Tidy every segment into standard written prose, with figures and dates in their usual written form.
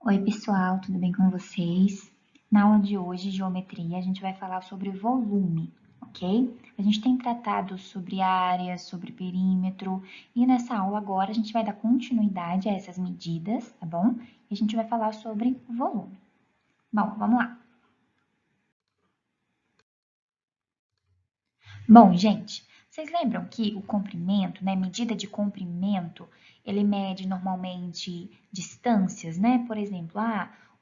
Oi, pessoal, tudo bem com vocês? Na aula de hoje, geometria, a gente vai falar sobre volume, ok? A gente tem tratado sobre área, sobre perímetro, e nessa aula agora a gente vai dar continuidade a essas medidas, tá bom? E a gente vai falar sobre volume. Bom, vamos lá. Bom, gente, vocês lembram que o comprimento, né, medida de comprimento, ele mede normalmente distâncias, né? Por exemplo,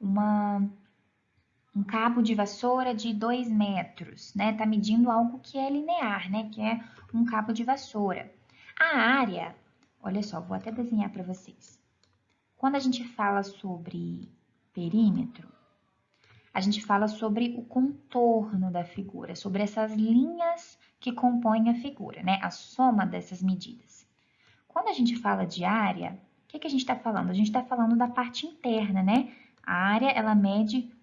um cabo de vassoura de 2 metros, né? Tá medindo algo que é linear, né? Que é um cabo de vassoura. A área, olha só, vou até desenhar para vocês. Quando a gente fala sobre perímetro, a gente fala sobre o contorno da figura, sobre essas linhas que compõem a figura, né? A soma dessas medidas. Quando a gente fala de área, o que a gente está falando? A gente está falando da parte interna, né? A área, ela mede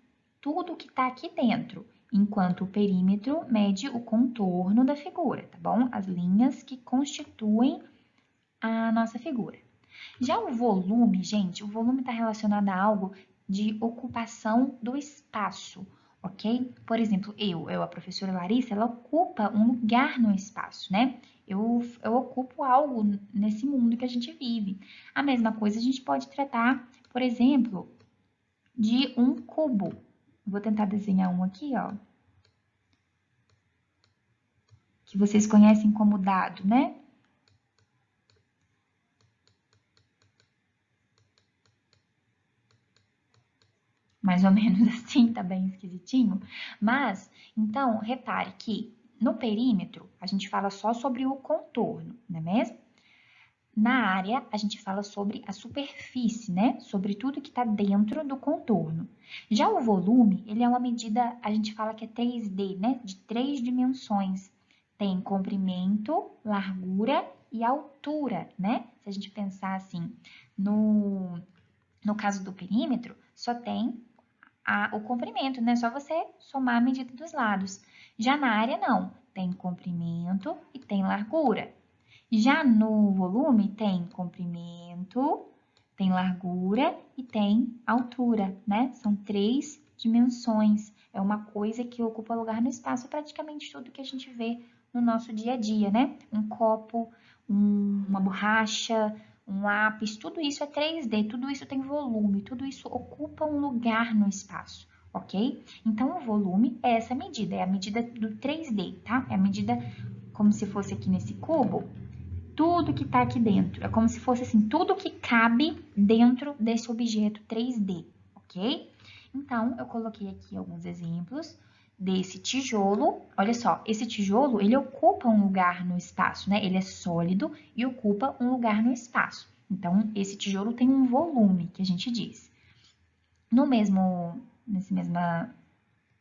tudo que está aqui dentro, enquanto o perímetro mede o contorno da figura, tá bom? As linhas que constituem a nossa figura. Já o volume, gente, o volume está relacionado a algo de ocupação do espaço, ok? Por exemplo, a professora Larissa, ela ocupa um lugar no espaço, né? Eu ocupo algo nesse mundo que a gente vive. A mesma coisa a gente pode tratar, por exemplo, de um cubo. Vou tentar desenhar um aqui, ó, que vocês conhecem como dado, né? Mais ou menos assim, tá bem esquisitinho. Mas, então, repare que no perímetro a gente fala só sobre o contorno, não é mesmo? Na área, a gente fala sobre a superfície, né? Sobre tudo que está dentro do contorno. Já o volume, ele é uma medida, a gente fala que é 3D, né? De 3 dimensões. Tem comprimento, largura e altura, né? Se a gente pensar assim, no caso do perímetro, só tem o comprimento, né? Só você somar a medida dos lados. Já na área, não. Tem comprimento e tem largura. Já no volume, tem comprimento, tem largura e tem altura, né? São 3 dimensões. É uma coisa que ocupa lugar no espaço, praticamente tudo que a gente vê no nosso dia a dia, né? Um copo, uma borracha, um lápis, tudo isso é 3D, tudo isso tem volume, tudo isso ocupa um lugar no espaço, ok? Então, o volume é essa medida, é a medida do 3D, tá? É a medida como se fosse aqui nesse cubo, tudo que está aqui dentro. É como se fosse assim, tudo que cabe dentro desse objeto 3D, ok? Então, eu coloquei aqui alguns exemplos desse tijolo. Olha só, esse tijolo, ele ocupa um lugar no espaço, né? Ele é sólido e ocupa um lugar no espaço. Então, esse tijolo tem um volume, que a gente diz. No mesmo,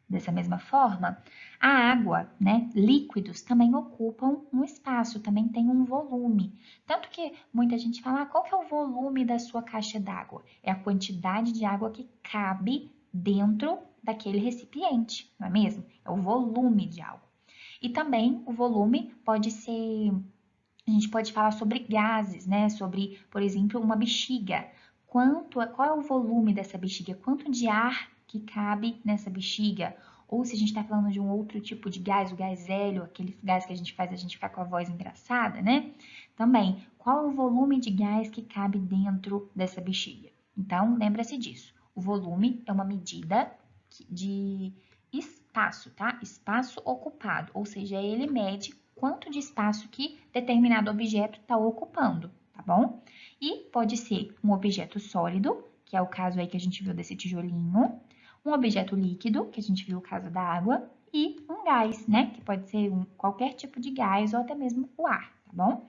Dessa mesma forma, a água, né, líquidos também ocupam um espaço, também tem um volume. Tanto que muita gente fala, qual que é o volume da sua caixa d'água? É a quantidade de água que cabe dentro daquele recipiente, não é mesmo? É o volume de água. E também o volume pode ser, a gente pode falar sobre gases, né? Sobre, por exemplo, uma bexiga. Qual é o volume dessa bexiga? Quanto de ar que cabe nessa bexiga? Ou se a gente está falando de um outro tipo de gás, o gás hélio, aquele gás que a gente faz a gente ficar com a voz engraçada, né? Também, qual é o volume de gás que cabe dentro dessa bexiga? Então, lembra-se disso. O volume é uma medida de espaço, tá? Espaço ocupado, ou seja, ele mede quanto de espaço que determinado objeto está ocupando, tá bom? E pode ser um objeto sólido, que é o caso aí que a gente viu desse tijolinho, um objeto líquido, que a gente viu o caso da água, e um gás, né? Que pode ser qualquer tipo de gás ou até mesmo o ar, tá bom?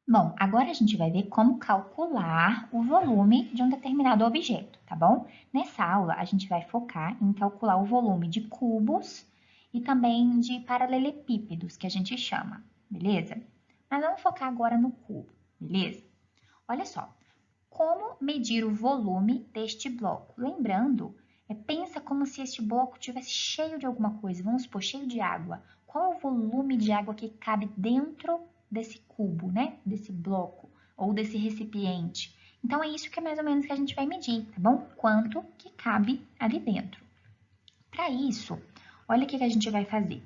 Bom, agora a gente vai ver como calcular o volume de um determinado objeto, tá bom? Nessa aula, a gente vai focar em calcular o volume de cubos e também de paralelepípedos, que a gente chama, beleza? Mas vamos focar agora no cubo, beleza? Olha só, como medir o volume deste bloco? Lembrando, pensa como se este bloco tivesse cheio de alguma coisa, vamos supor, cheio de água. Qual é o volume de água que cabe dentro desse cubo, né? Desse bloco ou desse recipiente? Então, é isso que é mais ou menos que a gente vai medir, tá bom? Quanto que cabe ali dentro. Para isso, olha o que a gente vai fazer.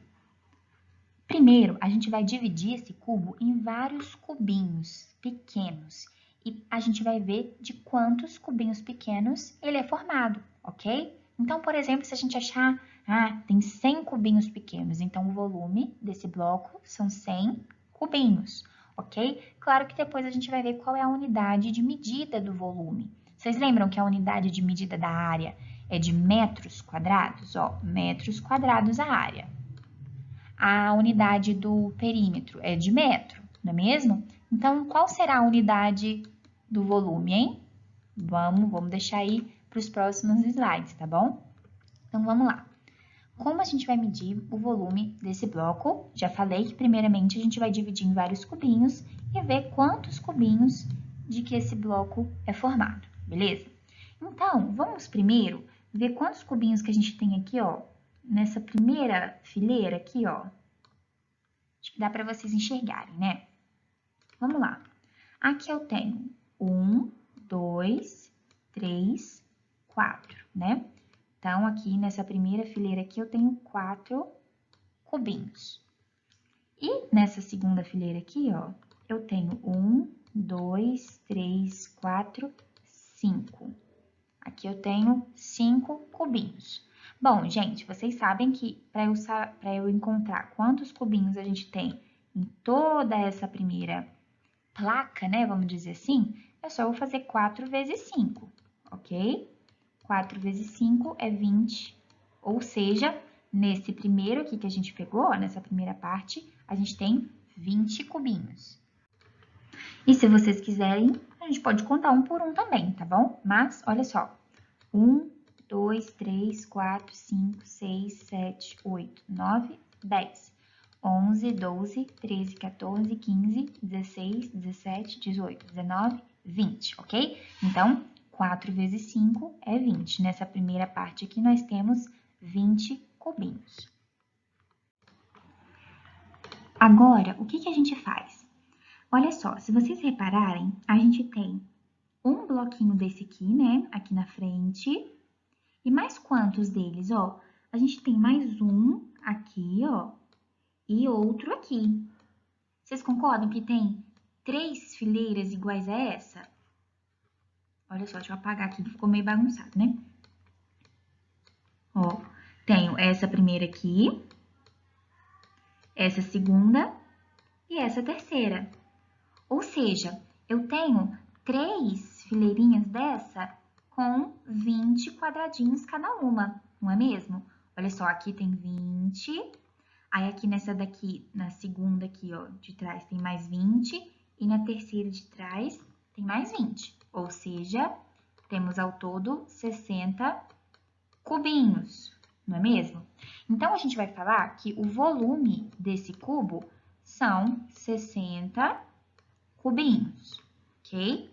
Primeiro, a gente vai dividir esse cubo em vários cubinhos pequenos e a gente vai ver de quantos cubinhos pequenos ele é formado, ok? Então, por exemplo, se a gente achar, tem 100 cubinhos pequenos, então o volume desse bloco são 100 cubinhos, ok? Claro que depois a gente vai ver qual é a unidade de medida do volume. Vocês lembram que a unidade de medida da área é de metros quadrados? Ó, metros quadrados a área. A unidade do perímetro é de metro, não é mesmo? Então, qual será a unidade do volume, hein? Vamos deixar aí para os próximos slides, tá bom? Então, vamos lá. Como a gente vai medir o volume desse bloco? Já falei que, primeiramente, a gente vai dividir em vários cubinhos e ver quantos cubinhos de que esse bloco é formado, beleza? Então, vamos primeiro ver quantos cubinhos que a gente tem aqui, ó, nessa primeira fileira aqui, ó. Acho que dá para vocês enxergarem, né? Vamos lá. Aqui eu tenho 1, 2, 3, 4, né? Então, aqui nessa primeira fileira aqui eu tenho 4 cubinhos. E nessa segunda fileira aqui, ó, eu tenho 1, 2, 3, 4, 5. Aqui eu tenho 5 cubinhos. Bom, gente, vocês sabem que para eu encontrar quantos cubinhos a gente tem em toda essa primeira placa, né, vamos dizer assim, é só eu fazer 4 vezes 5, ok? 4 vezes 5 é 20, ou seja, nesse primeiro aqui que a gente pegou, ó, nessa primeira parte, a gente tem 20 cubinhos. E se vocês quiserem, a gente pode contar um por um também, tá bom? Mas, olha só, 1, 2, 3, 4, 5, 6, 7, 8, 9, 10, 11, 12, 13, 14, 15, 16, 17, 18, 19, 20, ok? Então, 4 vezes 5 é 20. Nessa primeira parte aqui, nós temos 20 cubinhos. Agora, o que a gente faz? Olha só, se vocês repararem, a gente tem um bloquinho desse aqui, né? Aqui na frente. E mais quantos deles, ó? A gente tem mais um aqui, ó, e outro aqui. Vocês concordam que tem 3 fileiras iguais a essa? Olha só, deixa eu apagar aqui, que ficou meio bagunçado, né? Ó, tenho essa primeira aqui, essa segunda e essa terceira. Ou seja, eu tenho 3 fileirinhas dessa com 20 quadradinhos cada uma, não é mesmo? Olha só, aqui tem 20, aí aqui nessa daqui, na segunda aqui, ó, de trás tem mais 20, e na terceira de trás tem mais 20. Ou seja, temos ao todo 60 cubinhos, não é mesmo? Então, a gente vai falar que o volume desse cubo são 60 cubinhos, ok?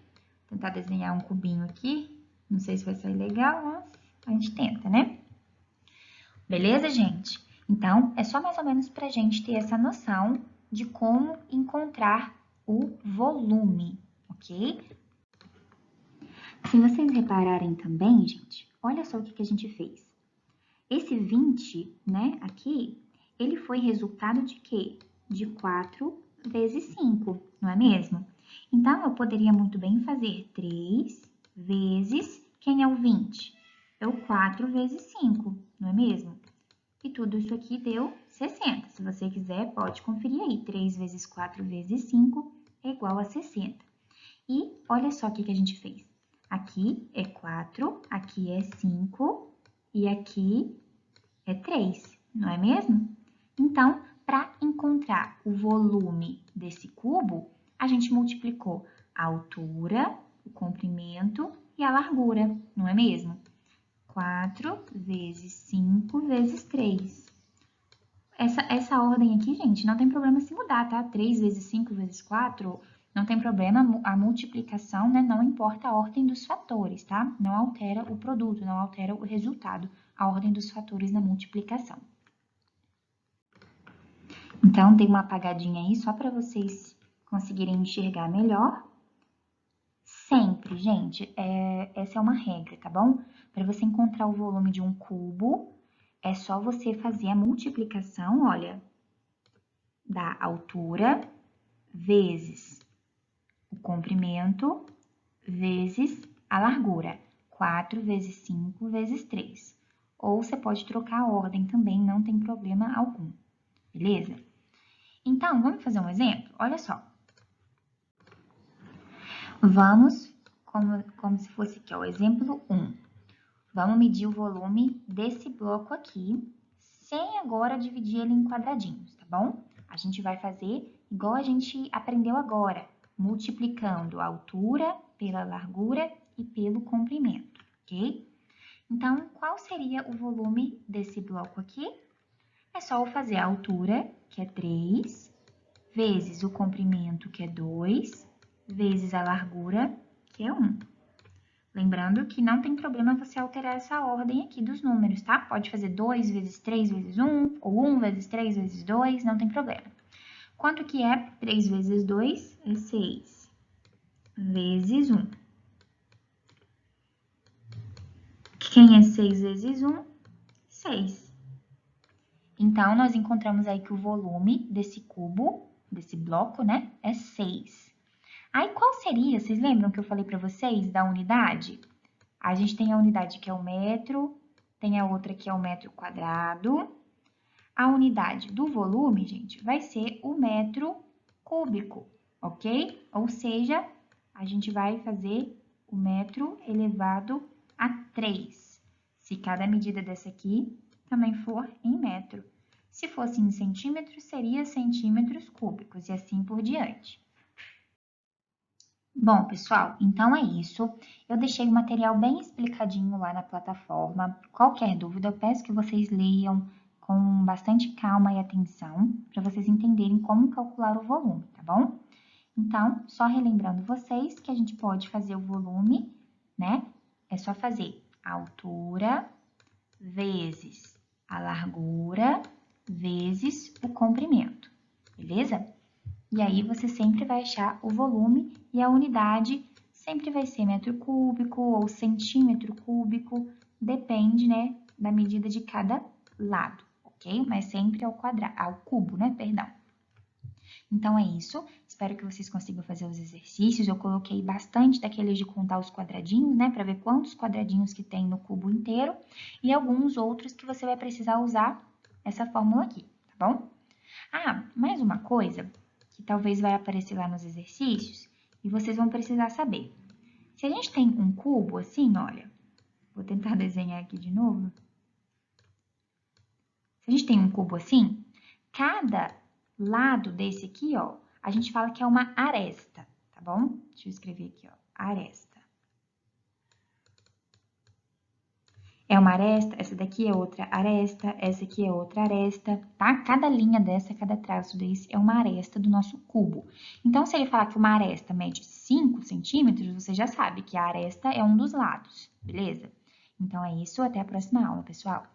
Vou tentar desenhar um cubinho aqui, não sei se vai sair legal, mas a gente tenta, né? Beleza, gente? Então, é só mais ou menos para a gente ter essa noção de como encontrar o volume, ok? Se vocês repararem também, gente, olha só o que a gente fez. Esse 20, né, aqui, ele foi resultado de quê? De 4 vezes 5, não é mesmo? Então, eu poderia muito bem fazer 3 vezes, quem é o 20? É o 4 vezes 5, não é mesmo? E tudo isso aqui deu 60. Se você quiser, pode conferir aí. 3 vezes 4 vezes 5 é igual a 60. E olha só o que a gente fez. Aqui é 4, aqui é 5 e aqui é 3, não é mesmo? Então, para encontrar o volume desse cubo, a gente multiplicou a altura, o comprimento e a largura, não é mesmo? 4 vezes 5 vezes 3. Essa ordem aqui, gente, não tem problema se mudar, tá? 3 vezes 5 vezes 4, não tem problema, a multiplicação, né? Não importa a ordem dos fatores, tá? Não altera o produto, não altera o resultado, a ordem dos fatores na multiplicação. Então, dei uma apagadinha aí só para vocês conseguirem enxergar melhor. Sempre, gente, essa é uma regra, tá bom? Para você encontrar o volume de um cubo, é só você fazer a multiplicação, olha, da altura vezes o comprimento vezes a largura. 4 vezes 5 vezes 3. Ou você pode trocar a ordem também, não tem problema algum, beleza? Então, vamos fazer um exemplo? Olha só. Vamos, como se fosse aqui, ó, o exemplo 1. Vamos medir o volume desse bloco aqui, sem agora dividir ele em quadradinhos, tá bom? A gente vai fazer igual a gente aprendeu agora, multiplicando a altura pela largura e pelo comprimento, ok? Então, qual seria o volume desse bloco aqui? É só eu fazer a altura, que é 3, vezes o comprimento, que é 2, vezes a largura, que é 1. Lembrando que não tem problema você alterar essa ordem aqui dos números, tá? Pode fazer 2 vezes 3 vezes 1, ou 1 vezes 3 vezes 2, não tem problema. Quanto que é 3 vezes 2? É 6. Vezes 1. Quem é 6 vezes 1? 6. Então, nós encontramos aí que o volume desse cubo, desse bloco, né, é 6. Aí, qual seria, vocês lembram que eu falei para vocês da unidade? A gente tem a unidade que é o metro, tem a outra que é o metro quadrado. A unidade do volume, gente, vai ser o metro cúbico, ok? Ou seja, a gente vai fazer o metro elevado a 3. Se cada medida dessa aqui também for em metro. Se fosse em centímetros, seria centímetros cúbicos e assim por diante. Bom, pessoal, então é isso. Eu deixei o material bem explicadinho lá na plataforma. Qualquer dúvida, eu peço que vocês leiam com bastante calma e atenção, para vocês entenderem como calcular o volume, tá bom? Então, só relembrando vocês que a gente pode fazer o volume, né? É só fazer a altura vezes a largura vezes o comprimento, beleza? E aí, você sempre vai achar o volume e a unidade sempre vai ser metro cúbico ou centímetro cúbico, depende, né, da medida de cada lado, ok? Mas sempre ao cubo, né, perdão. Então, é isso. Espero que vocês consigam fazer os exercícios. Eu coloquei bastante daqueles de contar os quadradinhos, né, para ver quantos quadradinhos que tem no cubo inteiro e alguns outros que você vai precisar usar essa fórmula aqui, tá bom? Ah, mais uma coisa que talvez vai aparecer lá nos exercícios e vocês vão precisar saber. Se a gente tem um cubo assim, olha, vou tentar desenhar aqui de novo. Se a gente tem um cubo assim, cada lado desse aqui, ó, a gente fala que é uma aresta, tá bom? Deixa eu escrever aqui, ó, aresta. É uma aresta, essa daqui é outra aresta, essa aqui é outra aresta, tá? Cada linha dessa, cada traço desse é uma aresta do nosso cubo. Então, se ele falar que uma aresta mede 5 centímetros, você já sabe que a aresta é um dos lados, beleza? Então, é isso, até a próxima aula, pessoal.